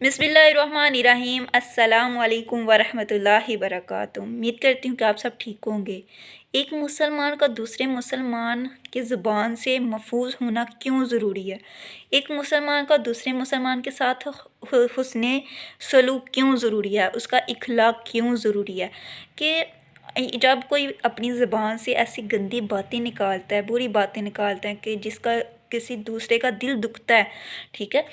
बिस्मिल्लाहिर्रहमानिर्रहीम। अस्सलाम वालेकुम वरहमतुल्लाहि वबरकातुहू। उम्मीद करती हूँ कि आप सब ठीक होंगे। एक मुसलमान का दूसरे मुसलमान की ज़ुबान से महफूज होना क्यों ज़रूरी है? एक मुसलमान का दूसरे मुसलमान के साथ हुस्ने सलूक क्यों ज़रूरी है? उसका इखलाक क्यों ज़रूरी है? कि जब कोई अपनी ज़ुबान से ऐसी गंदी बातें निकालता है, बुरी बातें निकालता है कि जिसका किसी दूसरे का दिल दुखता है, ठीक है,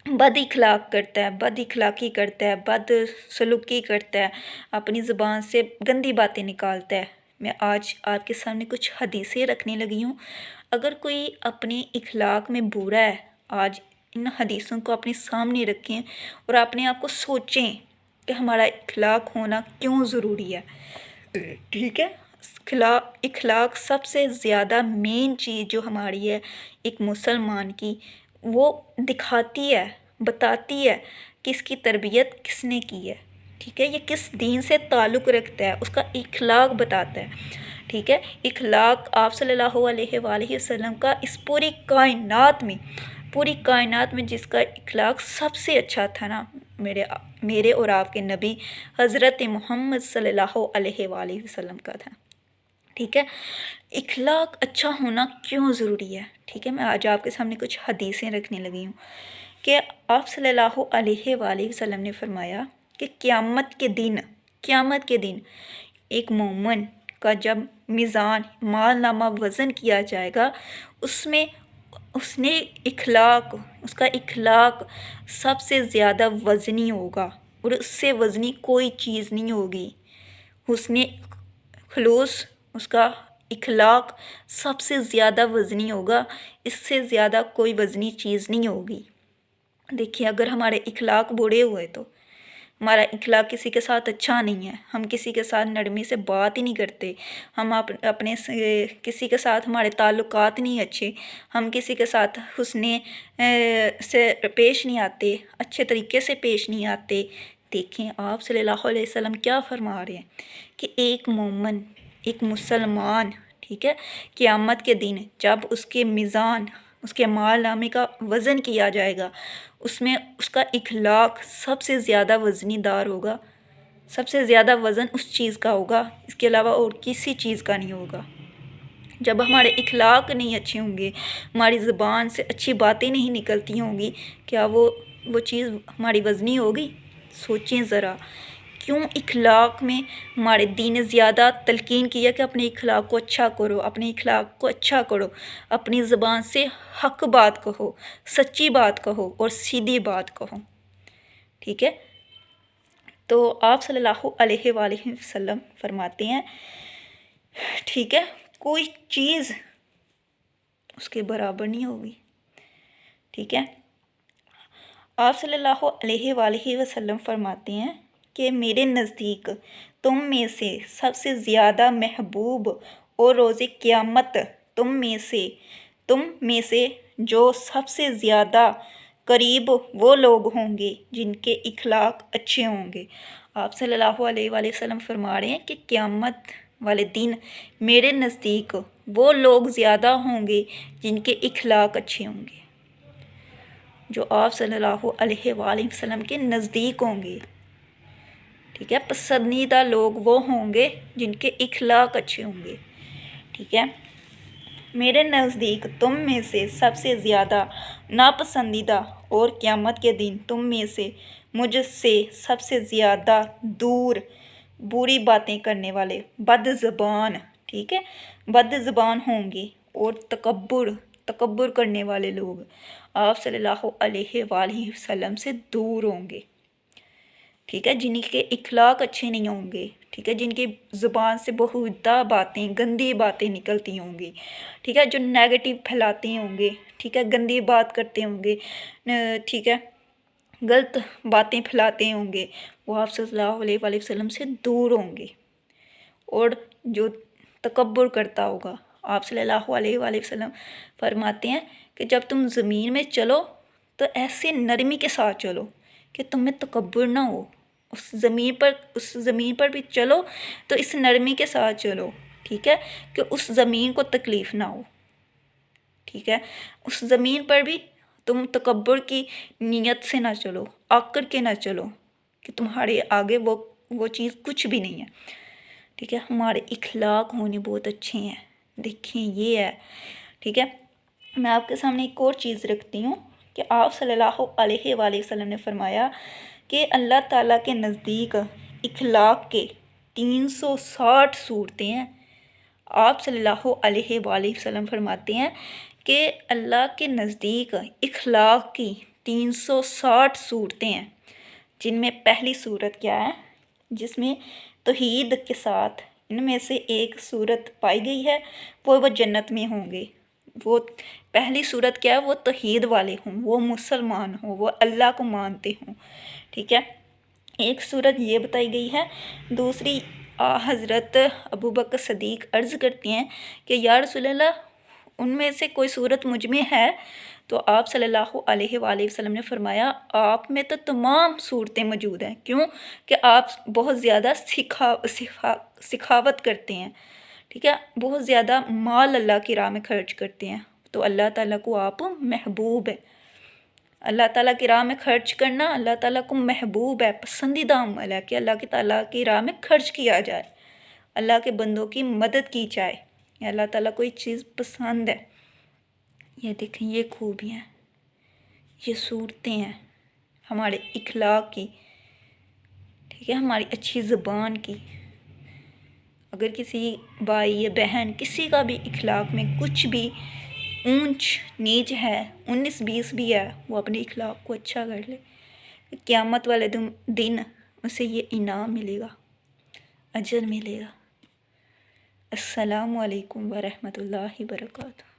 बद इखलाक करता है, बद इखलाकी करता है, बद सलूकी करता है, अपनी ज़ुबान से गंदी बातें निकालता है। मैं आज आपके सामने कुछ हदीसें रखने लगी हूँ। अगर कोई अपने इखलाक में बुरा है, आज इन हदीसों को अपने सामने रखें और अपने आप को सोचें कि हमारा इखलाक होना क्यों ज़रूरी है। ठीक है, इखलाक सबसे ज़्यादा मेन चीज़ जो हमारी है एक मुसलमान की, वो दिखाती है, बताती है कि इसकी तरबियत किसने की है। ठीक है, ये किस दीन से ताल्लुक़ रखता है, उसका इखलाक बताता है। ठीक है, इखलाक आप सल्लल्लाहु अलैहि वसल्लम का इस पूरी कायनात में जिसका इखलाक सबसे अच्छा था ना, मेरे और आपके नबी हज़रत मोहम्मद सल्लल्लाहु अलैहि वसल्लम का था। ठीक है, इखलाक अच्छा होना क्यों ज़रूरी है? ठीक है, मैं आज आपके सामने कुछ हदीसें रखने लगी हूँ कि आप सल्लल्लाहु अलैहि वसल्लम ने फरमाया कि क़यामत के दिन एक मोमिन का जब मीज़ान मालनामा वज़न किया जाएगा, उसमें उसका इखलाक सबसे ज़्यादा वज़नी होगा और उससे वज़नी कोई चीज़ नहीं होगी। हुस्ने खुलूस, उसका इखलाक सबसे ज़्यादा वज़नी होगा, इससे ज़्यादा कोई वज़नी चीज़ नहीं होगी। देखिए, अगर हमारे इखलाक बुरे हुए तो हमारा इखलाक किसी के साथ अच्छा नहीं है, हम किसी के साथ नरमी से बात ही नहीं करते, हम अपने किसी के साथ हमारे ताल्लुकात नहीं अच्छे, हम किसी के साथ हुस्ने से पेश नहीं आते, अच्छे तरीके से पेश नहीं आते। देखें, आप सल्लल्लाहु अलैहि वसल्लम क्या फरमा रहे हैं कि एक मोमिन, एक मुसलमान, ठीक है, क़यामत के दिन जब उसके मीज़ान, उसके मालनामे का वज़न किया जाएगा, उसमें उसका इखलाक सबसे ज़्यादा वज़नीदार होगा, सबसे ज़्यादा वज़न उस चीज़ का होगा, इसके अलावा और किसी चीज़ का नहीं होगा। जब हमारे इखलाक नहीं अच्छे होंगे, हमारी ज़ुबान से अच्छी बातें नहीं निकलती होंगी, क्या वो चीज़ हमारी वज़नी होगी? सोचें ज़रा, क्यों इखलाक में हमारे दीन ने ज़्यादा तलकीन किया कि अपने इखलाक को अच्छा करो, अपने इखलाक को अच्छा करो, अपनी ज़ुबान से हक़ बात कहो, सच्ची बात कहो और सीधी बात कहो। ठीक है, तो आप सल्लल्लाहु अलैहि वसल्लम फरमाते हैं, ठीक है, कोई चीज़ उसके बराबर नहीं होगी। ठीक है, आप सल्लल्लाहु अलैहि वसल्लम फरमाते हैं कि मेरे नज़दीक तुम में से सबसे ज़्यादा महबूब और रोज़े क़यामत तुम में से जो सबसे ज़्यादा करीब वो लोग होंगे जिनके इखलाक अच्छे होंगे। आप सल्लल्लाहु अलैहि वसल्लम फरमा रहे हैं कि क़यामत वाले दिन मेरे नज़दीक वो लोग ज़्यादा होंगे जिनके इखलाक अच्छे होंगे, जो आप सल्लल्लाहु अलैहि वसल्लम के नज़दीक होंगे। ठीक है, पसंदीदा लोग वो होंगे जिनके इखलाक अच्छे होंगे। ठीक है, मेरे नज़दीक तुम में से सबसे ज़्यादा नापसंदीदा और क़यामत के दिन तुम में से मुझसे सबसे ज़्यादा दूर बुरी बातें करने वाले बदज़बान, ठीक है, बदज़बान होंगे और तकब्बुर करने वाले लोग आप सल्लल्लाहु अलैहि वसल्लम से दूर होंगे। ठीक है, जिनके इखलाक अच्छे नहीं होंगे, ठीक है, जिनकी ज़ुबान से बहुता बातें, गंदी बातें निकलती होंगी, ठीक है, जो नेगेटिव फैलाते होंगे, ठीक है, गंदी बात करते होंगे, ठीक है, गलत बातें फैलाते होंगे, वो आप सल्लल्लाहु अलैहि वसल्लम से दूर होंगे। और जो तकब्बुर करता होगा, आप सल्लल्लाहु अलैहि वसल्लम फरमाते हैं कि जब तुम ज़मीन में चलो तो ऐसे नरमी के साथ चलो कि तुम्हें तकब्बुर ना हो। उस ज़मीन पर भी चलो तो इस नरमी के साथ चलो, ठीक है, कि उस ज़मीन को तकलीफ़ ना हो। ठीक है, उस ज़मीन पर भी तुम तकब्बुर की नीयत से ना चलो, आकर के ना चलो कि तुम्हारे आगे वो चीज़ कुछ भी नहीं है। ठीक है, हमारे इखलाक होने बहुत अच्छे हैं। देखिए ये है। ठीक है, मैं आपके सामने एक और चीज़ रखती हूँ कि आप सल्लल्लाहु अलैहि वसल्लम ने फरमाया कि अल्लाह ताला के नज़दीक इखलाक के 360 सूरतें हैं। आप सल्लल्लाहु अलैहि वसल्लम फरमाते हैं कि अल्लाह के नज़दीक इखलाक की 360 सूरतें हैं, जिनमें पहली सूरत क्या है, जिसमें तौहीद के साथ इनमें से एक सूरत पाई गई है, वो जन्नत में होंगे। वो पहली सूरत क्या है, वो तौहीद वाले हों, वो मुसलमान हों, वो अल्लाह को मानते हों। ठीक है, एक सूरत ये बताई गई है। दूसरी हज़रत अबू बकर सदीक अर्ज़ करते हैं कि या रसूलल्लाह, उनमें से कोई सूरत मुझ में है? तो आप सल्लल्लाहु अलैहि वसल्लम ने फरमाया आप में तो तमाम सूरतें मौजूद हैं। क्यों? कि आप बहुत ज़्यादा सिखावत करते हैं। ठीक है, बहुत ज़्यादा माल अल्लाह की राह में खर्च करते हैं, तो अल्लाह ताला को आप महबूब है। अल्लाह ताला की राह में खर्च करना अल्लाह ताला को महबूब है, पसंदीदा अमल है कि अल्लाह की ताला की राह में खर्च किया जाए, अल्लाह के बंदों की मदद की जाए। अल्लाह ताला को ये चीज़ पसंद है। ये देखें, ये खूबियाँ, ये सूरतें हैं हमारे इखलाक की। ठीक है, हमारी अच्छी ज़ुबान की। अगर किसी भाई या बहन किसी का भी इखलाक में कुछ भी ऊंच नीच है, 19-20 भी है, वो अपने इखलाक को अच्छा कर ले, क़यामत वाले दिन उसे ये इनाम मिलेगा, अजर मिलेगा। अस्सलामु अलैकुम वरहमतुल्लाहि वबरकातुहू।